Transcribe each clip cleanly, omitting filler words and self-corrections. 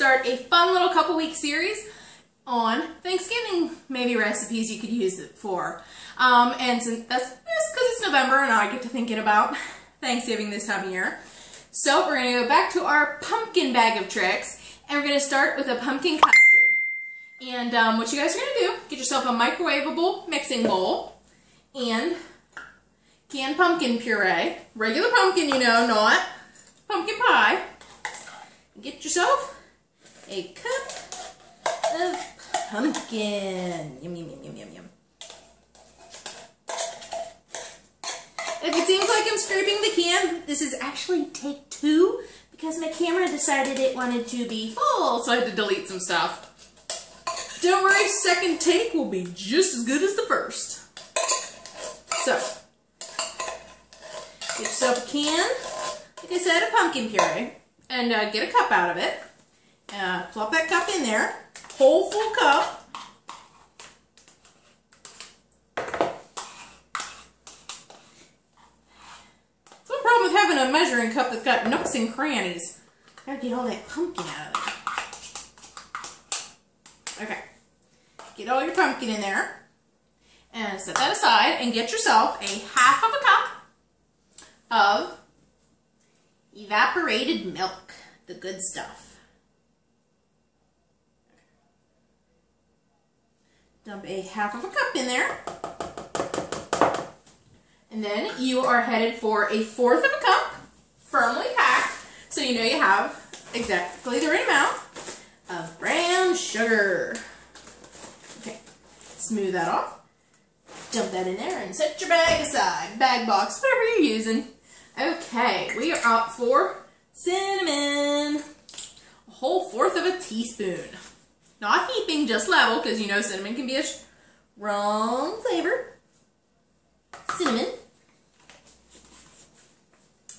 start a fun little couple week series on Thanksgiving, maybe recipes you could use it for. And since that's just because it's November and I get to thinking about Thanksgiving this time of year. So we're going to go back to our pumpkin bag of tricks, and we're going to start with a pumpkin custard. And what you guys are going to do, get yourself a microwavable mixing bowl and canned pumpkin puree. Regular pumpkin, you know, not pumpkin pie. Get yourself a cup of pumpkin. Yum, yum, yum, yum, yum, yum. If it seems like I'm scraping the can, this is actually take 2 because my camera decided it wanted to be full, so I had to delete some stuff. Don't worry, second take will be just as good as the first. So, get yourself a can, like I said, of pumpkin puree, and get a cup out of it. Plop that cup in there, whole full cup. With having a measuring cup that's got nooks and crannies. Gotta get all that pumpkin out of there. Okay. Get all your pumpkin in there. And set that aside and get yourself a half of a cup of evaporated milk. The good stuff. Dump a half of a cup in there. And then you are headed for a 1/4 of a cup, firmly packed, so you know you have exactly the right amount of brown sugar. Okay, smooth that off. Dump that in there and set your bag aside. Bag box, whatever you're using. Okay, we are up for cinnamon. A whole 1/4 of a teaspoon. Not heaping, just level, because you know cinnamon can be a strong flavor. Cinnamon.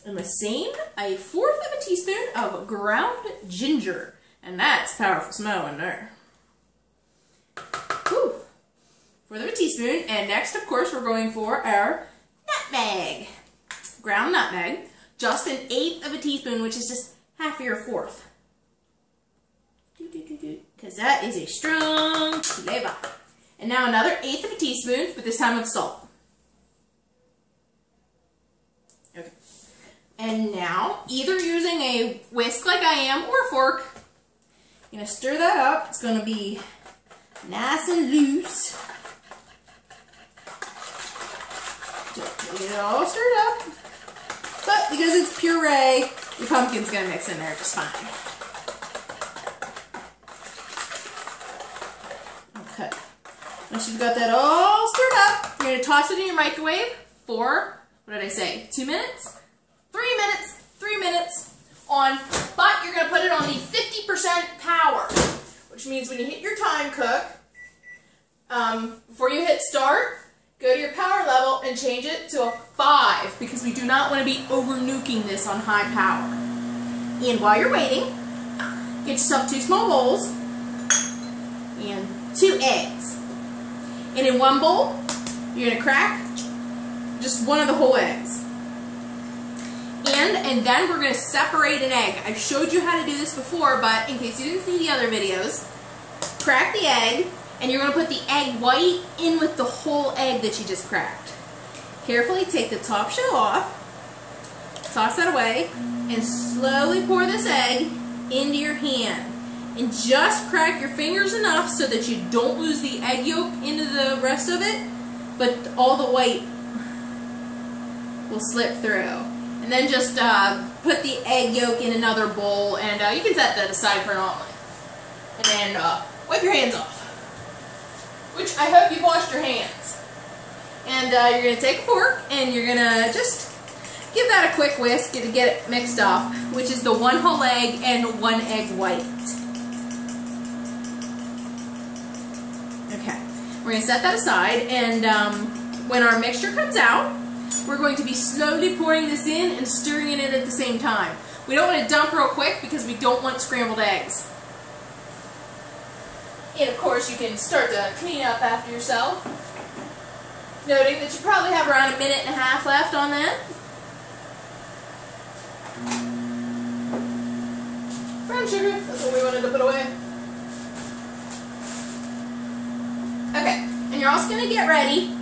And the same, a 1/4 of a teaspoon of ground ginger. And that's powerful smell in there. Whew. 1/4 of a teaspoon. And next, of course, we're going for our nutmeg. Ground nutmeg. Just an 1/8 of a teaspoon, which is just half of your 1/4. Because that is a strong flavor. And now another 1/8 of a teaspoon, but this time of salt. Okay. And now, either using a whisk like I am or a fork, you're going to stir that up. It's going to be nice and loose. Just get it all stirred up. But because it's puree, your pumpkin's going to mix in there just fine. Okay. Once you've got that all stirred up, you're going to toss it in your microwave for, what did I say, 2 minutes? 3 minutes, 3 minutes on, but you're going to put it on the 50% power, which means when you hit your time cook, before you hit start, go to your power level and change it to a 5, because we do not want to be over nuking this on high power. And while you're waiting, get yourself 2 small bowls and 2 eggs. And in one bowl, you're going to crack just one of the whole eggs. And then we're going to separate an egg. I've showed you how to do this before, but in case you didn't see the other videos, crack the egg, and you're going to put the egg white in with the whole egg that you just cracked. Carefully take the top shell off, toss that away, and slowly pour this egg into your hand. And just crack your fingers enough so that you don't lose the egg yolk into the rest of it, but all the white will slip through. And then just put the egg yolk in another bowl, and you can set that aside for an omelet. And then wipe your hands off, which I hope you've washed your hands. And you're going to take a fork, and you're going to just give that a quick whisk to get it mixed up, which is the 1 whole egg and 1 egg white. Okay, we're going to set that aside, and when our mixture comes out, we're going to be slowly pouring this in and stirring it in at the same time. We don't want to dump real quick because we don't want scrambled eggs. And of course you can start to clean up after yourself, noting that you probably have around 1.5 minutes left on that. For brown sugar. That's what we wanted to put away. Okay, and you're also going to get ready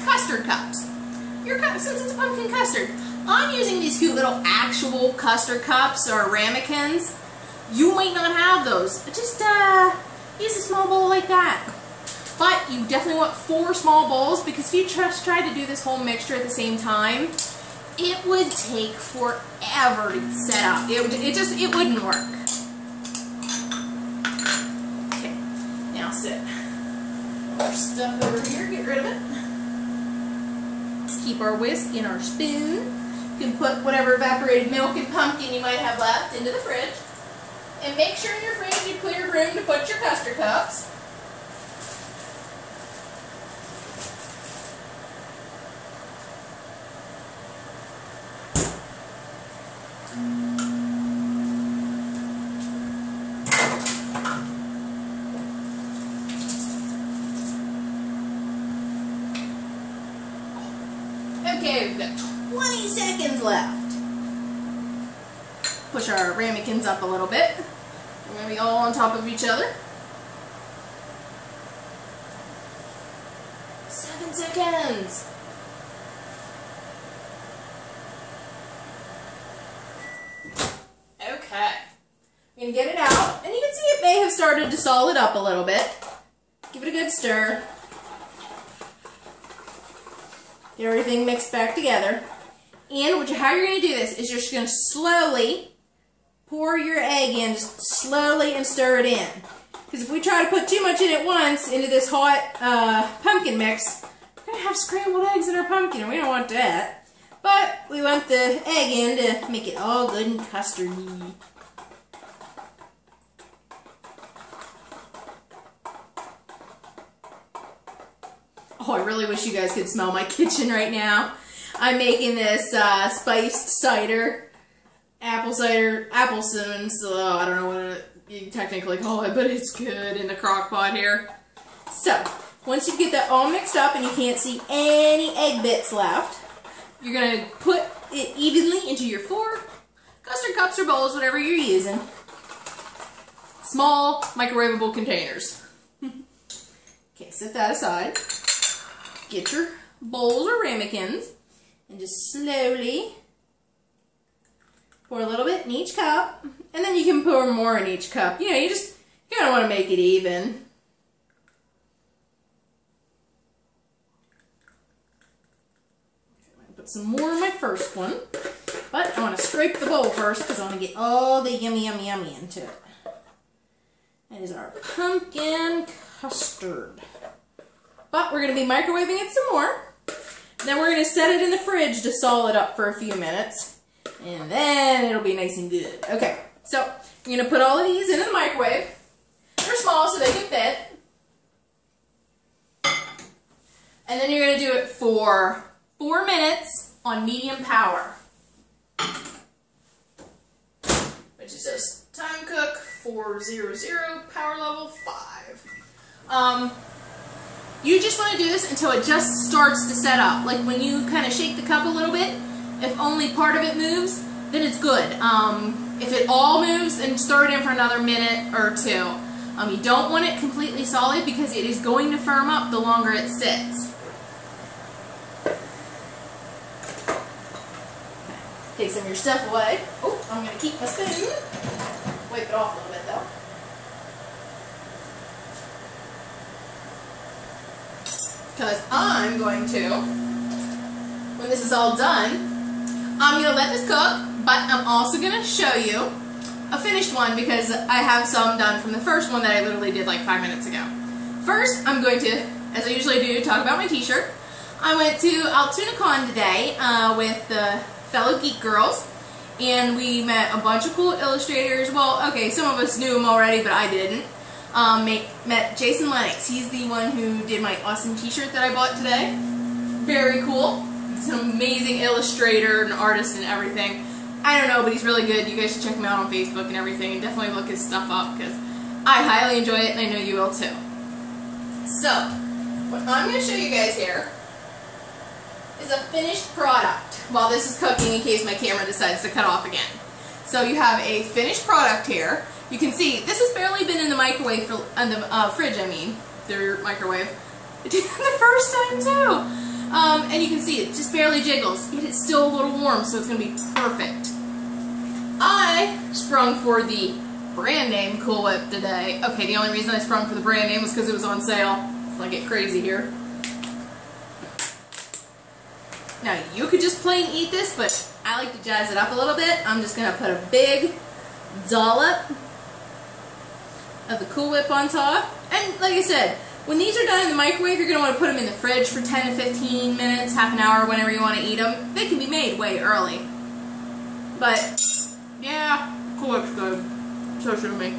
custard cups. Since it's pumpkin custard, I'm using these cute little actual custard cups or ramekins. You might not have those. Just use a small bowl like that. But you definitely want 4 small bowls, because if you just try to do this whole mixture at the same time, it would take forever to set up. It wouldn't work. Okay, now sit our stuff over here, get rid of it. Let's keep our whisk in our spoon. You can put whatever evaporated milk and pumpkin you might have left into the fridge. And make sure in your fridge you clear room to put your custard cups. Okay, we've got 20 seconds left. Push our ramekins up a little bit. We're going to be all on top of each other. 7 seconds. Okay. I'm going to get it out. And you can see it may have started to solid up a little bit. Give it a good stir. Get everything mixed back together. And how you're going to do this is you're just going to slowly pour your egg in, just slowly, and stir it in. Because if we try to put too much in at once into this hot pumpkin mix, we're going to have scrambled eggs in our pumpkin, and we don't want that. But we want the egg in to make it all good and custardy. Oh, I really wish you guys could smell my kitchen right now. I'm making this spiced cider, apple cinnamon, so I don't know what you technically call it, but it's good in the crock pot here. So, once you get that all mixed up and you can't see any egg bits left, you're going to put it evenly into your 4 custard cups or bowls, whatever you're using. Small microwavable containers. Okay, set that aside. Get your bowls or ramekins and just slowly pour a little bit in each cup, and then you can pour more in each cup. You know, you kind of want to make it even. Put some more in my first one, but I want to scrape the bowl first because I want to get all the yummy, yummy, yummy into it. That is our pumpkin custard. But we're going to be microwaving it some more. Then we're going to set it in the fridge to solid up for a few minutes. And then it'll be nice and good. Okay, so you're going to put all of these into the microwave. They're small so they can fit. And then you're going to do it for 4 minutes on medium power. Which is just time cook 400, power level 5. You just want to do this until it just starts to set up. Like when you kind of shake the cup a little bit, if only part of it moves, then it's good. If it all moves, then stir it in for another minute or 2. You don't want it completely solid because it is going to firm up the longer it sits. Take some of your stuff away. Oh, I'm going to keep my spoon. Wipe it off a little bit though. Because I'm going to, when this is all done, I'm going to let this cook, but I'm also going to show you a finished one because I have some done from the first one that I literally did like 5 minutes ago. First, I'm going to, as I usually do, talk about my t-shirt. I went to Altoona Con today with the fellow Geek girls, and we met a bunch of cool illustrators. Well, okay, some of us knew them already, but I didn't. Met Jason Lennox. He's the one who did my awesome t-shirt that I bought today. Very cool. He's an amazing illustrator and artist and everything. I don't know, but he's really good. You guys should check him out on Facebook and everything, and definitely look his stuff up because I highly enjoy it and I know you will too. So, what I'm going to show you guys here is a finished product while this is cooking in case my camera decides to cut off again. So you have a finished product here. You can see, this has barely been in the microwave, in the fridge, I mean, their microwave. It did the first time too. And you can see it just barely jiggles, yet it's still a little warm, so it's going to be perfect. I sprung for the brand name Cool Whip today. Okay, the only reason I sprung for the brand name was because it was on sale. Let's not get crazy here. Now, you could just plain eat this, but I like to jazz it up a little bit. I'm just going to put a big dollop of the Cool Whip on top. And like I said, when these are done in the microwave, you're going to want to put them in the fridge for 10 to 15 minutes, half an hour, whenever you want to eat them. They can be made way early. But, yeah, Cool Whip's good. So should me.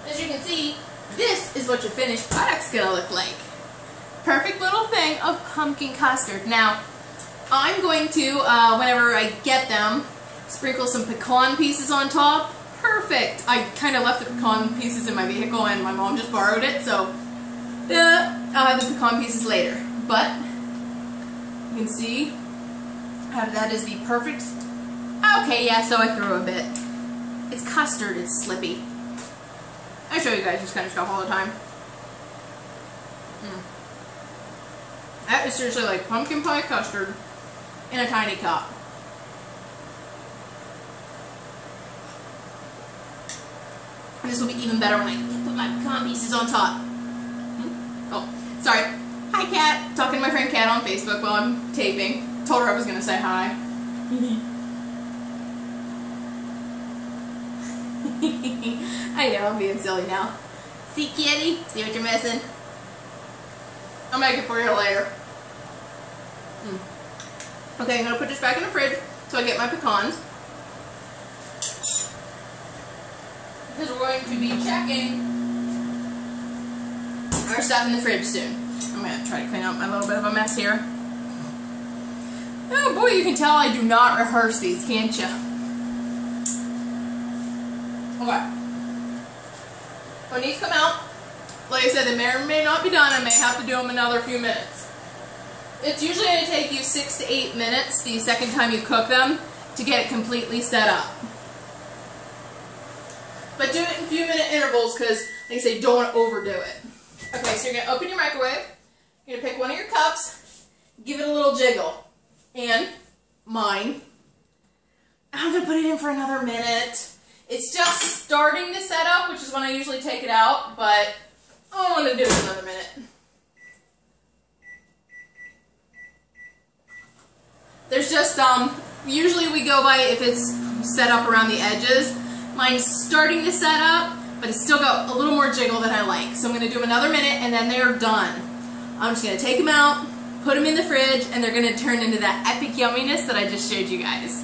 As you can see, this is what your finished product's going to look like. Perfect little thing of pumpkin custard. Now, I'm going to, whenever I get them, sprinkle some pecan pieces on top. Perfect! I kind of left the pecan pieces in my vehicle and my mom just borrowed it, so I'll have the pecan pieces later. But, you can see how that is the perfect... Okay, yeah, so I threw a bit. It's custard, it's slippy. I show you guys this kind of stuff all the time. That is seriously like pumpkin pie custard in a tiny cup. And this will be even better when I put my pecan pieces on top. Oh, sorry. Hi, Kat. Talking to my friend Kat on Facebook while I'm taping. Told her I was going to say hi. I know, I'm being silly now. See, kitty? See what you're missing? I'll make it for you later. Okay, I'm going to put this back in the fridge so I get my pecans. Because we're going to be checking our stuff in the fridge soon. I'm going to try to clean up my little bit of a mess here. Oh boy, you can tell I do not rehearse these, can't you? Okay. When these come out, like I said, they may or may not be done. I may have to do them another few minutes. It's usually going to take you 6 to 8 minutes the second time you cook them to get it completely set up. But do it in few-minute intervals because, like I say, you don't want to overdo it. Okay, so you're going to open your microwave. You're going to pick one of your cups, give it a little jiggle. And mine, I'm going to put it in for another minute. It's just starting to set up, which is when I usually take it out, but I want to do it another minute. There's just, usually we go by if it's set up around the edges. Mine's starting to set up, but it's still got a little more jiggle than I like. So I'm going to do them another minute, and then they're done. I'm just going to take them out, put them in the fridge, and they're going to turn into that epic yumminess that I just showed you guys.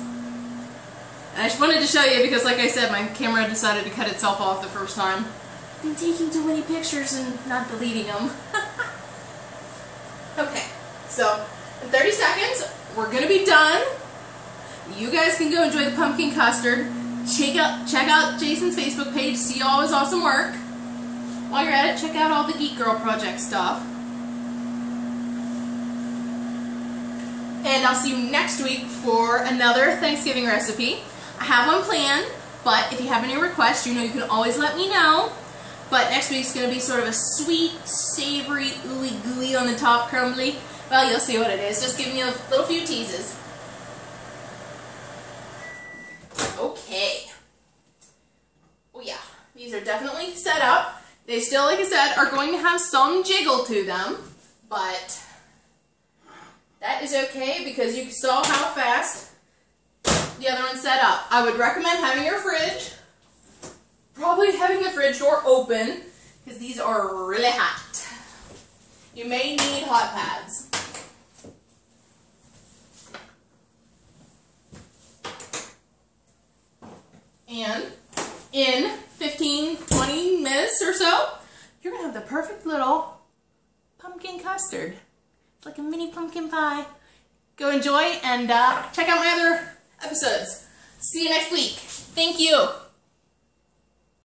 And I just wanted to show you because, like I said, my camera decided to cut itself off the first time. I've been taking too many pictures and not deleting them. Okay, so in 30 seconds, we're going to be done. You guys can go enjoy the pumpkin custard. Check out Jason's Facebook page, see all his awesome work. While you're at it, check out all the Geek Girl Project stuff. And I'll see you next week for another Thanksgiving recipe. I have one planned, but if you have any requests, you know you can always let me know. But next week's going to be sort of a sweet, savory, ooey gooey on the top, crumbly. Well, you'll see what it is. Just giving you a little few teases. Okay. Oh yeah, these are definitely set up. They still, like I said, are going to have some jiggle to them, but that is okay because you saw how fast the other one set up. I would recommend having your fridge, probably having the fridge door open because these are really hot. You may need hot pads. And in 15-20 minutes or so, you're going to have the perfect little pumpkin custard. It's like a mini pumpkin pie. Go enjoy and check out my other episodes. See you next week. Thank you.